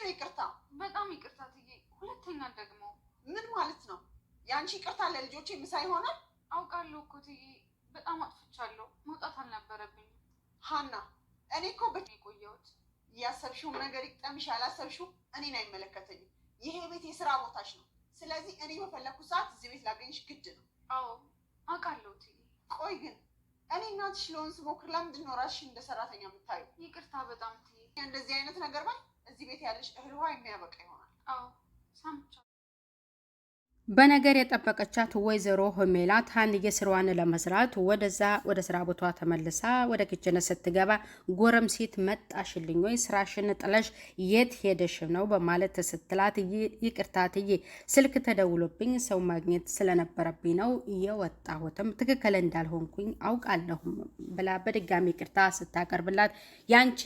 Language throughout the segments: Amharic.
ነው ይቅርታ? በጣም ይቅርታ ትዬ፣ ሁለተኛ ደግሞ። ምን ማለት ነው? ያንቺ ይቅርታ ለልጆቼ ምሳ ይሆናል? አውቃለሁ እኮ ትዬ፣ በጣም አጥፍቻለሁ። መውጣት አልነበረብኝም። ሀና፣ እኔ እኮ የቆየሁት ያሰብሽውን ነገር ይቅጠምሽ ያላሰብሽው እኔን አይመለከተኝም። ይሄ ቤት የስራ ቦታሽ ነው። ስለዚህ እኔ በፈለኩ ሰዓት እዚህ ቤት ላገኝሽ ግድ ነው። አዎ አውቃለሁ ትዬ። ቆይ ግን እኔ እናትሽ ለሆን ስሞክር ለምንድን ነው ራስሽን እንደ ሰራተኛ የምታዩ? ይቅርታ በጣም ትዬ። እንደዚህ አይነት ነገር ባይ እዚህ ቤት ያለሽ እህል ውሃ የሚያበቃ ይሆናል። አዎ ሰምቻለሁ። በነገር የጠበቀቻት ወይዘሮ ሜላት ሀንዬ ስራዋን ለመስራት ወደ ስራ ቦታ ተመልሳ ወደ ኪችን ስትገባ ጎረምሲት መጣሽልኝ ወይ ስራሽን ጥለሽ የት ሄደሽ ነው በማለት ስትላት ይቅርታ ትዬ ስልክ ተደውሎብኝ ሰው ማግኘት ስለነበረብኝ ነው የወጣሁትም ትክክል እንዳልሆንኩኝ አውቃለሁም ብላ በድጋሚ ይቅርታ ስታቀርብላት ያንቺ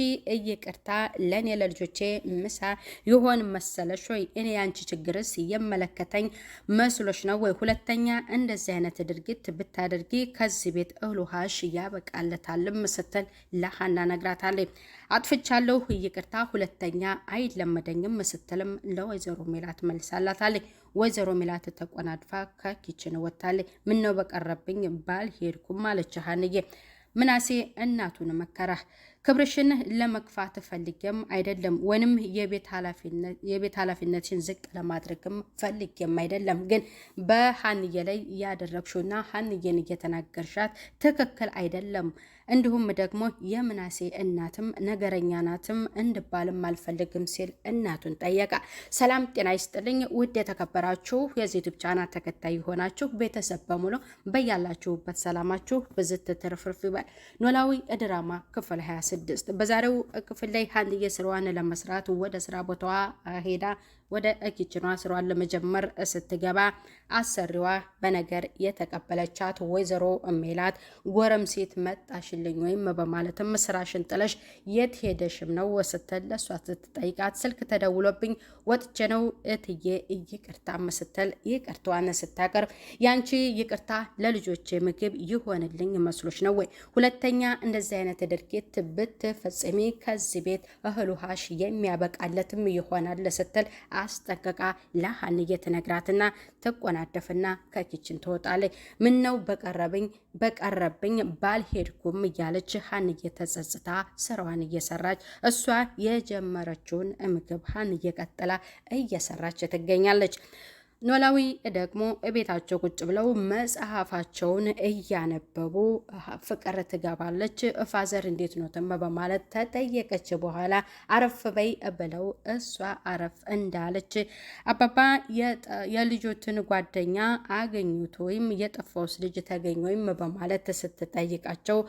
ይቅርታ ለኔ ለልጆቼ ምሳ ይሆን መሰለሽ ወይ? እኔ ያንቺ ችግርስ የመለከተኝ መስሎሽ ነው ወይ? ሁለተኛ እንደዚህ አይነት ድርጊት ብታደርጊ ከዚህ ቤት እህል ውሃሽ ያበቃለታልም ስትል ለሀና ነግራታለች። አጥፍቻለሁ ይቅርታ፣ ሁለተኛ አይለመደኝም ስትልም ለወይዘሮ ሜላት መልሳላታለች። ወይዘሮ ሜላት ተቆናድፋ ከኪችን ወጣለች። ምን ነው በቀረብኝ ባልሄድኩም አለች ሀንዬ። ምናሴ እናቱን መከራ። ክብርሽን ለመግፋት ፈልጌም አይደለም ወንም የቤት ኃላፊነትሽን ዝቅ ለማድረግም ፈልጌም አይደለም፣ ግን በሀንዬ ላይ ያደረግሽውና ሀንዬን እየተናገርሻት ትክክል አይደለም። እንዲሁም ደግሞ የምናሴ እናትም ነገረኛ ናትም እንድባልም አልፈልግም ሲል እናቱን ጠየቃ። ሰላም ጤና ይስጥልኝ ውድ የተከበራችሁ የዚህ ዩቲዩብ ቻናል ተከታይ ሆናችሁ ቤተሰብ በሙሉ በያላችሁበት ሰላማችሁ ብዝት ትርፍርፍ ይበል። ኖላዊ ድራማ ክፍል 26 በዛሬው ክፍል ላይ ሀንዬ ስራዋን ለመስራት ወደ ስራ ቦታዋ ሄዳ ወደ ኪችኗ ስራዋን ለመጀመር ስትገባ አሰሪዋ በነገር የተቀበለቻት ወይዘሮ ሜላት ጎረምሴት መጣሽልኝ ወይም በማለትም ስራሽን ጥለሽ የት ሄደሽም ነው ስትል ለሷ ስትጠይቃት ስልክ ተደውሎብኝ ወጥቼ ነው እትዬ ይቅርታ ስትል ይቅርታዋን ስታቀርብ ያንቺ ይቅርታ ለልጆቼ ምግብ ይሆንልኝ መስሎሽ ነው ወይ? ሁለተኛ እንደዚህ አይነት ድርጊት ብትፈጽሚ ከዚህ ቤት እህል ውሃሽ የሚያበቃለትም ይሆናል ስትል አስጠንቀቃ ለሀንዬ ትነግራትና ተቆናደፍና ከኪችን ትወጣለች። ምን ነው በቀረብኝ ባልሄድኩም እያለች ሀንዬ ተጸጽታ ስራዋን እየሰራች እሷ የጀመረችውን ምግብ ሀንዬ ቀጥላ እየሰራች ትገኛለች። ኖላዊ ደግሞ ቤታቸው ቁጭ ብለው መጽሐፋቸውን እያነበቡ ፍቅር ትገባለች። ፋዘር እንዴት ነው በማለት ተጠየቀች። በኋላ አረፍ በይ ብለው እሷ አረፍ እንዳለች አባባ የልጆትን ጓደኛ አገኙት ወይም የጠፋውስ ልጅ ተገኘ ወይም በማለት ስትጠይቃቸው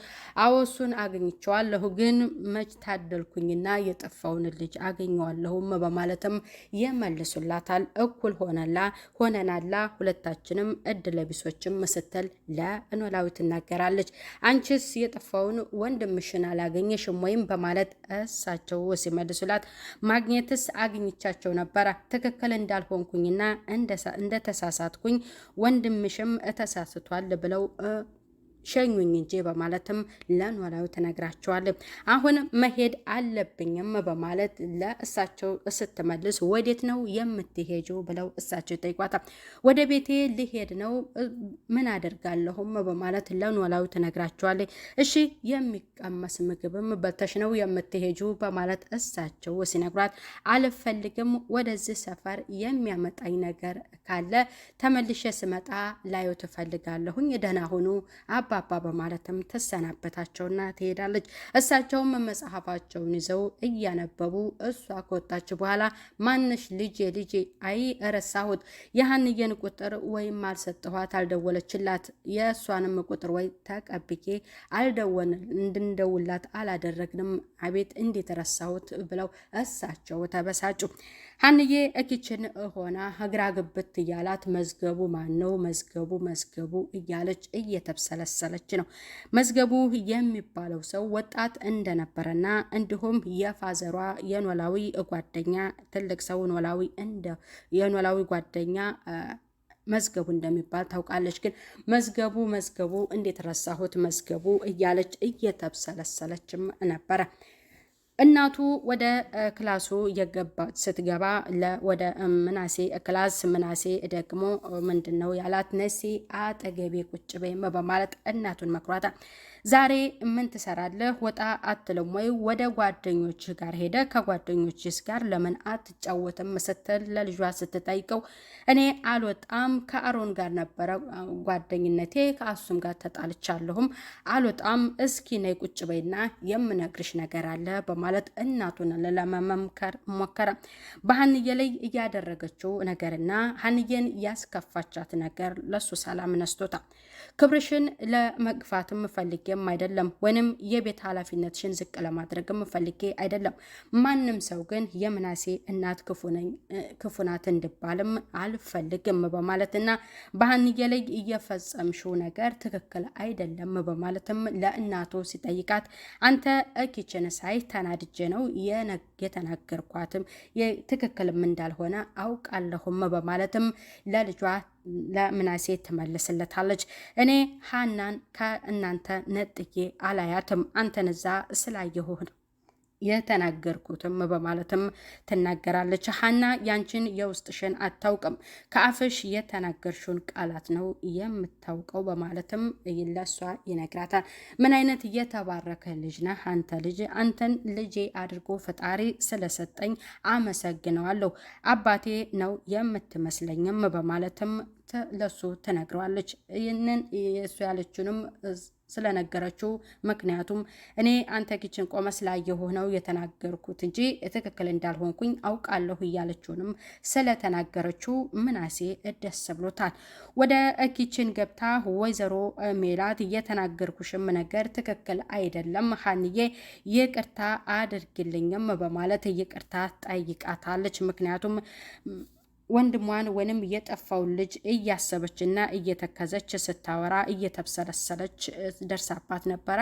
አወሱን አገኝቸዋለሁ ግን መች ታደልኩኝና የጠፋውን ልጅ አገኘዋለሁም በማለትም የመልሱላታል። እኩል ሆነናላ ሁለታችንም እድለቢሶችም ስትል ለኖላዊ ትናገራለች። አንቺስ የጠፋውን ወንድምሽን አላገኘሽም ወይም በማለት እሳቸው ሲመልሱላት ማግኘትስ አግኝቻቸው ነበረ ትክክል እንዳልሆንኩኝና እንደተሳሳትኩኝ ወንድምሽም ተሳስቷል ብለው ሸኙኝ እንጂ በማለትም ለኖላዊ ተነግራቸዋል። አሁን መሄድ አለብኝም በማለት ለእሳቸው ስትመልስ ወዴት ነው የምትሄጂው ብለው እሳቸው ጠይቋታል። ወደ ቤቴ ልሄድ ነው ምን አደርጋለሁም በማለት ለኖላዊ ተነግራቸዋል። እሺ የሚቀመስ ምግብም በልተሽ ነው የምትሄጂው በማለት እሳቸው ሲነግሯት አልፈልግም ወደዚህ ሰፈር የሚያመጣኝ ነገር ካለ ተመልሼ ስመጣ ላዩ ትፈልጋለሁኝ ደህና ሁኑ አባባ በማለትም ተሰናበታቸውና ትሄዳለች። እሳቸውም መጽሐፋቸውን ይዘው እያነበቡ እሷ ከወጣች በኋላ ማንሽ ልጄ አይ ረሳሁት የሀንዬን ቁጥር ወይም አልሰጠኋት አልደወለችላት የእሷንም ቁጥር ወይ ተቀብዬ እንድንደውላት አላደረግንም አቤት እንዴት ረሳሁት ብለው እሳቸው ተበሳጩ። ሀንዬ ኪችን ሆና ግራ ግብት እያላት መዝገቡ ማነው መዝገቡ እያለች እየተብሰለሰለች ነው። መዝገቡ የሚባለው ሰው ወጣት እንደነበረና እንዲሁም የፋዘሯ የኖላዊ ጓደኛ ትልቅ ሰው የኖላዊ ጓደኛ መዝገቡ እንደሚባል ታውቃለች። ግን መዝገቡ እንዴት ረሳሁት መዝገቡ እያለች እየተብሰለሰለችም ነበረ። እናቱ ወደ ክላሱ የገባች ስትገባ ወደ ምናሴ ክላስ ምናሴ ደግሞ ምንድነው ያላት? ነሴ አጠገቤ ቁጭ በይ በማለት እናቱን መክሯታ። ዛሬ ምን ትሰራለህ? ወጣ አትልም ወይ? ወደ ጓደኞች ጋር ሄደ ከጓደኞችስ ጋር ለምን አትጫወትም? ስትል ለልጇ ስትጠይቀው እኔ አልወጣም፣ ከአሮን ጋር ነበረ ጓደኝነቴ፣ ከአሱም ጋር ተጣልቻለሁም፣ አልወጣም። እስኪ ነይ ቁጭ በይና የምነግርሽ ነገር አለ በማለት እናቱን ለመምከር ሞከረ። በሀንዬ ላይ እያደረገችው ነገርና ሀንዬን ያስከፋቻት ነገር ለሱ ሰላም ነስቶታል። ክብርሽን ለመግፋትም ፈልጌም አይደለም፣ ወይንም የቤት ኃላፊነትሽን ዝቅ ለማድረግም ፈልጌ አይደለም። ማንም ሰው ግን የምናሴ እናት ክፉ ናት እንድባልም አልፈልግም በማለትና በሀንዬ ላይ እየፈጸምሽው ነገር ትክክል አይደለም በማለትም ለእናቱ ሲጠይቃት አንተ ኪችን ሳይ ተናድጄ ነው የተናገርኳትም ትክክልም እንዳልሆነ አውቃለሁም በማለትም ለልጇ ለምናሴ ትመልስለታለች። እኔ ሀናን ከእናንተ ነጥዬ አላያትም፣ አንተን እዛ ስላየሁህ የተናገርኩትም በማለትም ትናገራለች። ሀና ያንቺን የውስጥሽን አታውቅም፣ ከአፍሽ የተናገርሽውን ቃላት ነው የምታውቀው በማለትም ለሷ ይነግራታል። ምን አይነት የተባረከ ልጅ ነህ አንተ ልጅ፣ አንተን ልጄ አድርጎ ፈጣሪ ስለሰጠኝ አመሰግነዋለሁ፣ አባቴ ነው የምትመስለኝም በማለትም ለሱ ትነግረዋለች። ይህንን እሱ ያለችውንም ስለነገረችው ምክንያቱም እኔ አንተ ኪችን ቆመ ስላየሁህ ነው የተናገርኩት እንጂ ትክክል እንዳልሆንኩኝ አውቃለሁ እያለችውንም ስለተናገረችው ምናሴ ደስ ብሎታል። ወደ ኪችን ገብታ ወይዘሮ ሜላት የተናገርኩሽም ነገር ትክክል አይደለም ሀንዬ ይቅርታ አድርግልኝም በማለት ይቅርታ ጠይቃታለች። ምክንያቱም ወንድሟን ወይንም የጠፋውን ልጅ እያሰበችና እየተከዘች ስታወራ እየተብሰለሰለች ደርሳባት ነበረ።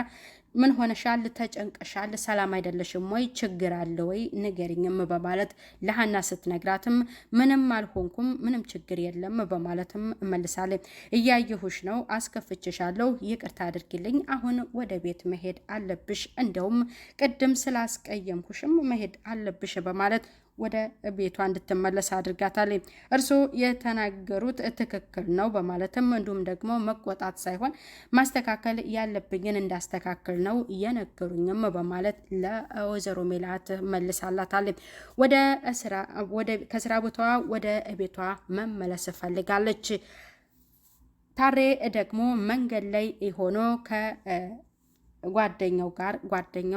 ምን ሆነሻል? ተጨንቀሻል? ሰላም አይደለሽም ወይ? ችግር አለ ወይ? ንገሪኝም በማለት ለሀና ስትነግራትም ምንም አልሆንኩም፣ ምንም ችግር የለም በማለትም መልሳለች። እያየሁሽ ነው፣ አስከፍችሻለሁ፣ ይቅርታ አድርጊልኝ፣ አሁን ወደ ቤት መሄድ አለብሽ፣ እንደውም ቅድም ስላስቀየምኩሽም መሄድ አለብሽ በማለት ወደ ቤቷ እንድትመለስ አድርጋታለች። እርሶ የተናገሩት ትክክል ነው በማለትም እንዲሁም ደግሞ መቆጣት ሳይሆን ማስተካከል ያለብኝን እንዳስተካከል ነው የነገሩኝም በማለት ለወይዘሮ ሜላት መልሳላታለች። ከስራ ቦታዋ ወደ ቤቷ መመለስ ፈልጋለች። ታሬ ደግሞ መንገድ ላይ ሆኖ ጓደኛው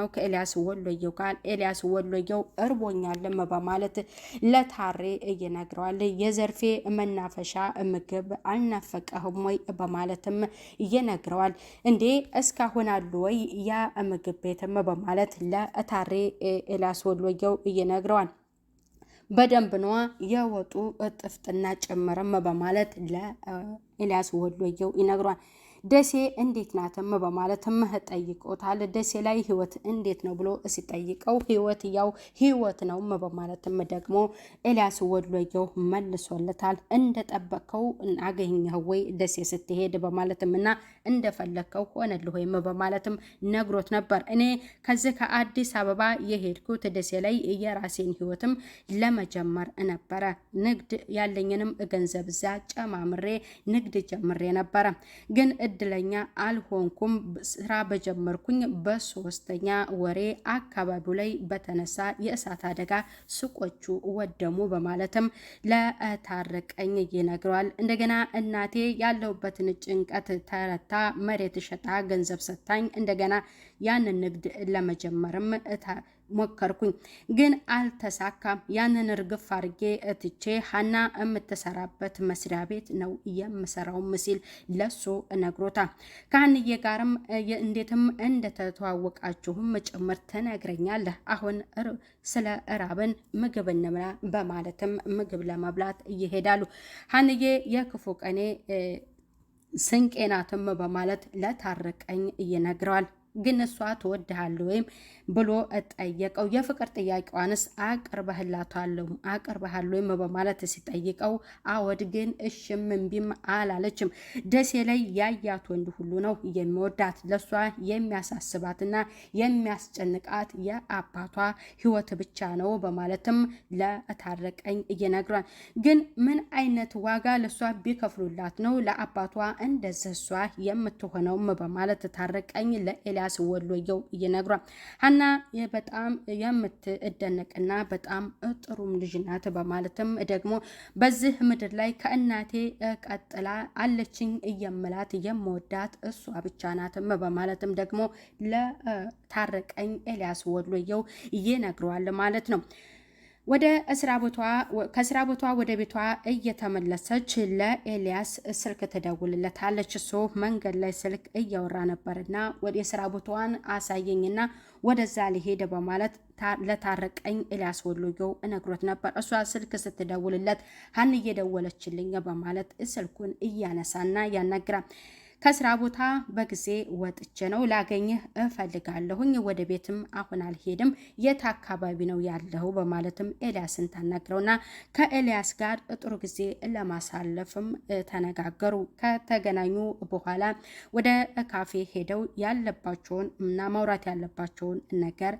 ከኤልያስ ወሎየው ጋር ኤልያስ ወሎየው እርቦኛልም በማለት ለታሬ እየነግረዋል። የዘርፌ መናፈሻ ምግብ አልናፈቀህም ወይ በማለትም እየነግረዋል። እንዴ እስካሁን አሉ ወይ ያ ምግብ ቤትም በማለት ለታሬ ኤልያስ ወሎየው እየነግረዋል። በደንብ ነዋ የወጡ ጥፍጥና ጭምርም በማለት ለኤልያስ ወሎየው ይነግረዋል። ደሴ እንዴት ናትም በማለትም ጠይቆታል። ደሴ ላይ ህይወት እንዴት ነው ብሎ ሲጠይቀው ህይወት ያው ህይወት ነው በማለትም ደግሞ ኤልያስ ወሎየው መልሶለታል። እንደጠበቀው አገኘህ ወይ ደሴ ስትሄድ በማለትም እና እንደፈለከው ሆነልህ ወይም በማለትም ነግሮት ነበር። እኔ ከዚህ ከአዲስ አበባ የሄድኩት ደሴ ላይ የራሴን ህይወትም ለመጀመር ነበረ። ንግድ ያለኝንም ገንዘብ እዛ ጨማምሬ ንግድ ጀምሬ ነበረ ግን እድለኛ አልሆንኩም። ስራ በጀመርኩኝ በሶስተኛ ወሬ አካባቢው ላይ በተነሳ የእሳት አደጋ ሱቆቹ ወደሙ በማለትም ለታረቀኝ ይነግረዋል። እንደገና እናቴ ያለሁበትን ጭንቀት ተረታ መሬት ሸጣ ገንዘብ ሰታኝ እንደገና ያንን ንግድ ለመጀመርም ሞከርኩኝ ግን አልተሳካም። ያንን እርግፍ አርጌ እትቼ ሀና የምትሰራበት መስሪያ ቤት ነው የምሰራው ሲል ለሱ ነግሮታል። ከሀንዬ ጋርም እንዴትም እንደተተዋወቃችሁም ጭምር ትነግረኛለህ። አሁን ስለ እራብን ምግብ እንብላ በማለትም ምግብ ለመብላት ይሄዳሉ። ሀንዬ የክፉ ቀኔ ስንቄናትም በማለት ለታረቀኝ ይነግረዋል። ግን እሷ ትወድሃለህ ወይም ብሎ ጠየቀው። የፍቅር ጥያቄዋንስ አቅርበሃለሁ ወይም በማለት ሲጠይቀው አወድ ግን እሽም እምቢም አላለችም። ደሴ ላይ ያያት ወንድ ሁሉ ነው የሚወዳት። ለሷ የሚያሳስባትና የሚያስጨንቃት የአባቷ ህይወት ብቻ ነው በማለትም ለታረቀኝ እየነግሯል። ግን ምን አይነት ዋጋ ለሷ ቢከፍሉላት ነው ለአባቷ እንደዚህ እሷ የምትሆነውም በማለት ታረቀኝ ለኤልያስ ወሎየው እየነግሯል። ሀና በጣም የምትደነቅና በጣም ጥሩም ልጅ ናት በማለትም ደግሞ በዚህ ምድር ላይ ከእናቴ ቀጥላ አለችኝ እየምላት የምወዳት እሷ ብቻ ናትም በማለትም ደግሞ ለታረቀኝ ኤልያስ ወሎየው ይነግረዋል ማለት ነው። ወደ ከስራ ቦቷ ወደ ቤቷ እየተመለሰች ለኤልያስ ስልክ ትደውልለታለች። እሱ መንገድ ላይ ስልክ እያወራ ነበርና ወደ የስራ ቦታዋን አሳየኝና ወደዛ ሊሄድ በማለት ለታረቀኝ ኤልያስ ወሎየው እነግሮት ነበር። እሷ ስልክ ስትደውልለት ሀን እየደወለችልኝ በማለት ስልኩን እያነሳና ያናግራል። ከስራ ቦታ በጊዜ ወጥቼ ነው ላገኝህ እፈልጋለሁኝ። ወደ ቤትም አሁን አልሄድም። የት አካባቢ ነው ያለው በማለትም ኤልያስን ታናግረውና ከኤልያስ ጋር ጥሩ ጊዜ ለማሳለፍም ተነጋገሩ። ከተገናኙ በኋላ ወደ ካፌ ሄደው ያለባቸውን እና ማውራት ያለባቸውን ነገር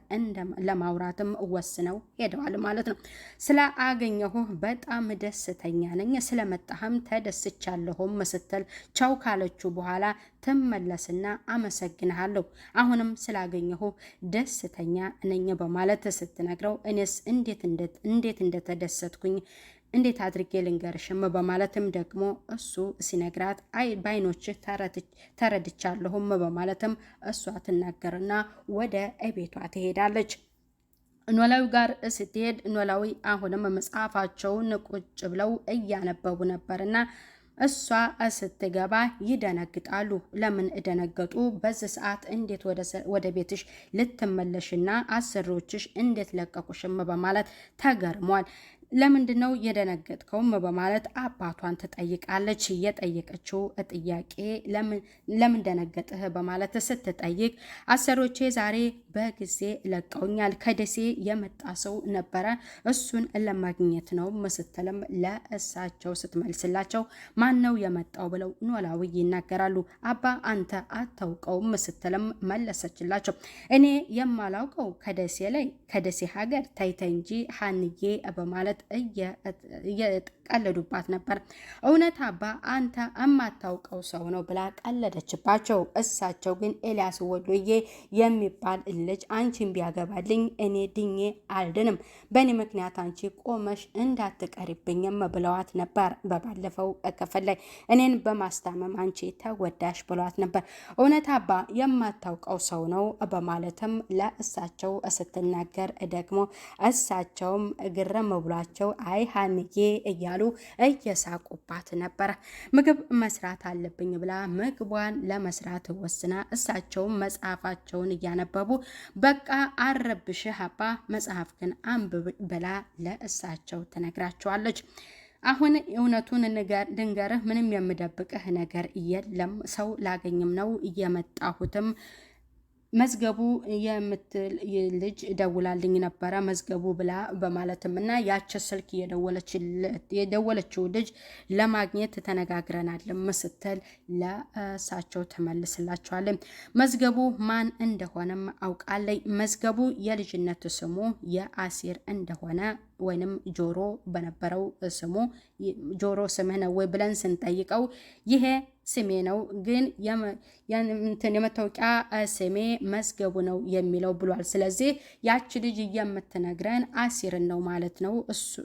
ለማውራትም ወስነው ሄደዋል ማለት ነው። ስለ አገኘሁህ በጣም ደስተኛ ነኝ፣ ስለመጣህም ተደስቻለሁም ስትል ቻው ካለችው በኋላ ትመለስና አመሰግንሃለሁ፣ አሁንም ስላገኘሁ ደስተኛ ነኝ በማለት ስትነግረው እኔስ እንዴት እንደተደሰትኩኝ እንዴት አድርጌ ልንገርሽም በማለትም ደግሞ እሱ ሲነግራት በአይኖችህ ተረድቻለሁም በማለትም እሷ ትናገርና ወደ ቤቷ ትሄዳለች። ኖላዊ ጋር ስትሄድ ኖላዊ አሁንም መጽሐፋቸውን ቁጭ ብለው እያነበቡ ነበርና እሷ ስትገባ ይደነግጣሉ። ለምን ደነገጡ? በዚህ ሰዓት እንዴት ወደ ቤትሽ ልትመለሽና አሰሪዎችሽ እንዴት ለቀቁሽም በማለት ተገርሟል። ለምንድነው የደነገጥከውም በማለት አባቷን ትጠይቃለች። የጠየቀችው ጥያቄ ለምን ደነገጥህ በማለት ስትጠይቅ አሰሪዎቼ ዛሬ በጊዜ ለቀውኛል፣ ከደሴ የመጣ ሰው ነበረ እሱን ለማግኘት ነው ስትልም ለእሳቸው ስትመልስላቸው ማን ነው የመጣው ብለው ኖላዊ ይናገራሉ። አባ አንተ አታውቀውም ስትልም መለሰችላቸው። እኔ የማላውቀው ከደሴ ሀገር ታይተ እንጂ ሀንዬ በማለት እየቀለዱባት ነበር። እውነት አባ አንተ የማታውቀው ሰው ነው ብላ ቀለደችባቸው። እሳቸው ግን ኤልያስ ወሎዬ የሚባል ልጅ አንቺን ቢያገባልኝ እኔ ድኜ አልድንም፣ በእኔ ምክንያት አንቺ ቆመሽ እንዳትቀሪብኝም ብለዋት ነበር። በባለፈው ክፍል ላይ እኔን በማስታመም አንቺ ተጎዳሽ ብለዋት ነበር። እውነት አባ የማታውቀው ሰው ነው በማለትም ለእሳቸው ስትናገር ደግሞ እሳቸውም ግርም ብሏቸው አይ ሀንዬ እያሉ እየሳቁባት ነበረ። ምግብ መስራት አለብኝ ብላ ምግቧን ለመስራት ወስና እሳቸውም መጽሐፋቸውን እያነበቡ በቃ አረብሽህ አባ መጽሐፍ ግን አንብብ ብላ ለእሳቸው ትነግራቸዋለች። አሁን እውነቱን ድንገርህ ምንም የምደብቅህ ነገር የለም፣ ሰው ላገኝም ነው የመጣሁትም መዝገቡ የምትል ልጅ ደውላልኝ ነበረ መዝገቡ ብላ በማለትም እና ያች ስልክ የደወለችው ልጅ ለማግኘት ተነጋግረናል ስትል ለእሳቸው ተመልስላቸዋል። መዝገቡ ማን እንደሆነም አውቃለኝ። መዝገቡ የልጅነት ስሙ የአሲር እንደሆነ ወይንም ጆሮ በነበረው ስሙ ጆሮ ስምህ ነው ወይ ብለን ስንጠይቀው ይሄ ስሜ ነው ግን የመታወቂያ ስሜ መዝገቡ ነው የሚለው ብሏል። ስለዚህ ያቺ ልጅ የምትነግረን አሲርን ነው ማለት ነው።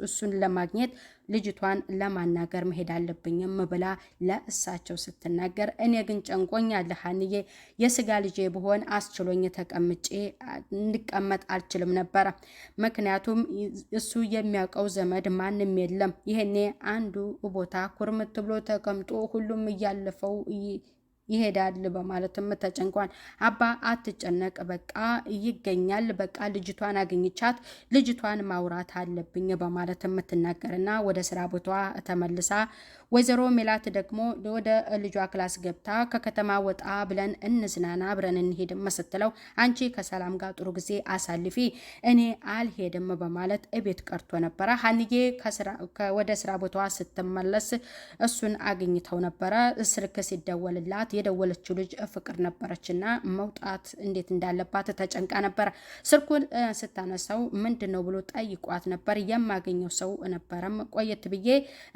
እሱን ለማግኘት ልጅቷን ለማናገር መሄድ አለብኝም ብላ ለእሳቸው ስትናገር እኔ ግን ጨንቆኛል ሀንዬ፣ የስጋ ልጄ ብሆን አስችሎኝ ተቀምጬ እንድቀመጥ አልችልም ነበረ። ምክንያቱም እሱ የሚያውቀው ዘመድ ማንም የለም። ይሄኔ አንዱ ቦታ ኩርምት ብሎ ተቀምጦ ሁሉም እያለፈው ይሄዳል በማለትም ተጨንቋል። አባ አትጨነቅ፣ በቃ ይገኛል፣ በቃ ልጅቷን አገኝቻት ልጅቷን ማውራት አለብኝ በማለትም ትናገርና ወደ ስራ ቦታ ተመልሳ ወይዘሮ ሜላት ደግሞ ወደ ልጇ ክላስ ገብታ ከከተማ ወጣ ብለን እንዝናና አብረን እንሄድም ስትለው አንቺ ከሰላም ጋር ጥሩ ጊዜ አሳልፊ እኔ አልሄድም በማለት እቤት ቀርቶ ነበረ። ሀንዬ ወደ ስራ ቦታዋ ስትመለስ እሱን አግኝተው ነበረ። ስልክ ሲደወልላት የደወለችው ልጅ ፍቅር ነበረችና መውጣት እንዴት እንዳለባት ተጨንቃ ነበር። ስልኩን ስታነሳው ምንድነው ብሎ ጠይቋት ነበር። የማገኘው ሰው ነበረም ቆየት ብዬ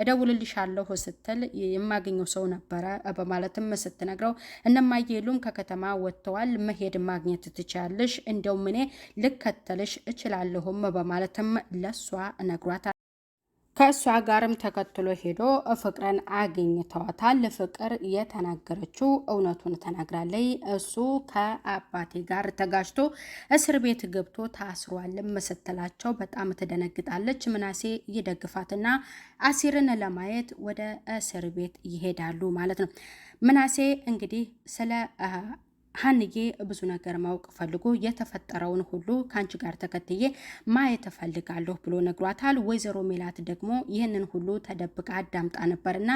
እደውልልሻለሁ ስትል የማገኘው ሰው ነበረ በማለትም ስትነግረው እነማየሉም ከከተማ ወጥተዋል፣ መሄድ ማግኘት ትችያለሽ፣ እንደውም እኔ ልከተልሽ እችላለሁም በማለትም ለሷ ነግሯታል። ከእሷ ጋርም ተከትሎ ሄዶ ፍቅርን አግኝተዋታል። ፍቅር የተናገረችው እውነቱን ተናግራለች። እሱ ከአባቴ ጋር ተጋጭቶ እስር ቤት ገብቶ ታስሯልም ስትላቸው በጣም ትደነግጣለች። ምናሴ ይደግፋትና አሲርን ለማየት ወደ እስር ቤት ይሄዳሉ ማለት ነው። ምናሴ እንግዲህ ስለ ሀንዬ ብዙ ነገር ማወቅ ፈልጎ የተፈጠረውን ሁሉ ከአንቺ ጋር ተከትዬ ማየት እፈልጋለሁ ብሎ ነግሯታል። ወይዘሮ ሜላት ደግሞ ይህንን ሁሉ ተደብቃ አዳምጣ ነበርና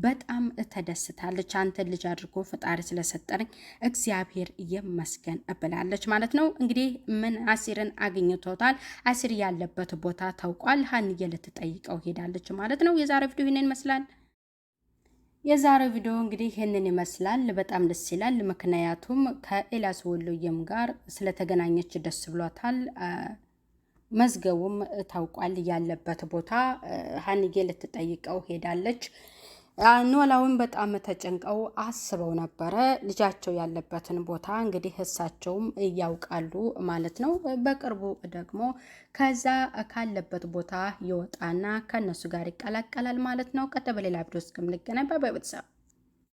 በጣም ተደስታለች። አንተን ልጅ አድርጎ ፈጣሪ ስለሰጠኝ እግዚአብሔር ይመስገን ብላለች ማለት ነው። እንግዲህ ምን አሲርን አግኝቶታል። አሲር ያለበት ቦታ ታውቋል። ሀንዬ ልትጠይቀው ሄዳለች ማለት ነው። የዛሬ ቪዲዮ ይህንን ይመስላል። የዛሬው ቪዲዮ እንግዲህ ይህንን ይመስላል። በጣም ደስ ይላል። ምክንያቱም ከኤልያስ ወሎየም ጋር ስለተገናኘች ደስ ብሏታል። መዝገቡም ታውቋል። ያለበት ቦታ ሀንዬ ልትጠይቀው ሄዳለች። ኖላውን በጣም ተጨንቀው አስበው ነበረ ልጃቸው ያለበትን ቦታ እንግዲህ እሳቸውም ያውቃሉ ማለት ነው። በቅርቡ ደግሞ ከዛ ካለበት ቦታ ይወጣና ከነሱ ጋር ይቀላቀላል ማለት ነው። ቀጥታ በሌላ ቪዲዮ እስከምንገናኝ ባይ ባይ ቤተሰብ።